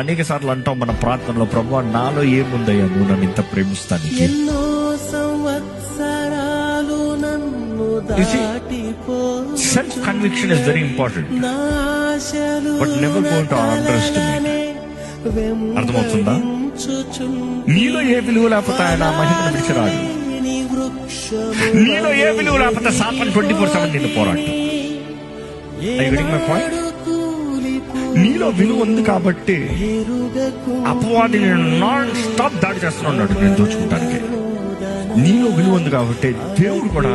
అనేక సార్లు అంటాం మన ప్రార్థనలో, ప్రభువా నాలో ఏముందయ్యా నువ్వు నన్ను ఇంత ప్రేమిస్తానికి. ఎన్నో సంవత్సరాలు నన్ను self conviction is very important, but never go to underestimate. అర్థమవుతుందా? నీలో ఏ విలువ లేకపోతే ఆయన మహిమను విడిచిరాడు. నీలో ఏ విలువ లేకపోతే సాతాను 24/7 నిన్ను పోరాడు. నీలో విలువ ఉంది కాబట్టి అపవాది నేను నాన్ స్టాప్ దాడి చేస్తున్నాడు నేను దోచుకుంటానికి. నీలో విలువ ఉంది కాబట్టి దేవుడు కూడా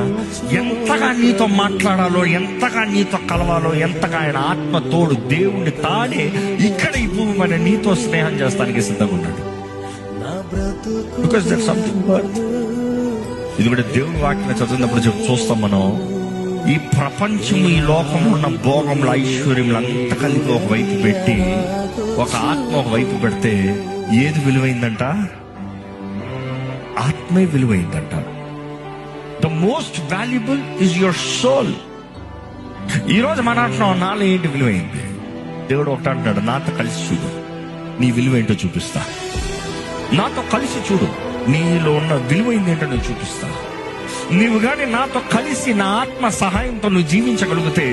ఎంతగా నీతో మాట్లాడాలో, ఎంతగా నీతో కలవాలో, ఎంతగా ఆయన ఆత్మ తోడు దేవుణ్ణి తానే ఇక్కడ ఈ భూమి మన నీతో స్నేహం చేస్తానికి సిద్ధంగా ఉన్నాడు. Because that something worth. ఇది కూడా దేవుని వాక్యం చదివినప్పుడు చూస్తాం మనం. ఈ ప్రపంచము, ఈ లోకంలో ఉన్న భోగములు, ఐశ్వర్యములు అంతా కలిపి ఒక వైపు పెట్టి, ఒక ఆత్మ ఒక వైపు పెడితే ఏది విలువైందంట? ఆత్మే విలువైందంట. The most valuable is your soul. ఈరోజు మన అంటున్నాం నాలో ఏంటి విలువైంది? దేవుడు ఒకటి అంటాడు, నాతో కలిసి చూడు, నీ విలువేంటో చూపిస్తా. నాతో కలిసి చూడు, నీలో ఉన్న విలువైంది ఏంటో నేను చూపిస్తా. నీవు కానీ నాతో కలిసి నా ఆత్మ సహాయంతో నువ్వు జీవించగలిగితే,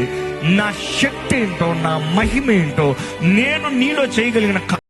నా శక్తి ఏంటో, నా మహిమ ఏంటో, నేను నీలో చేయగలిగిన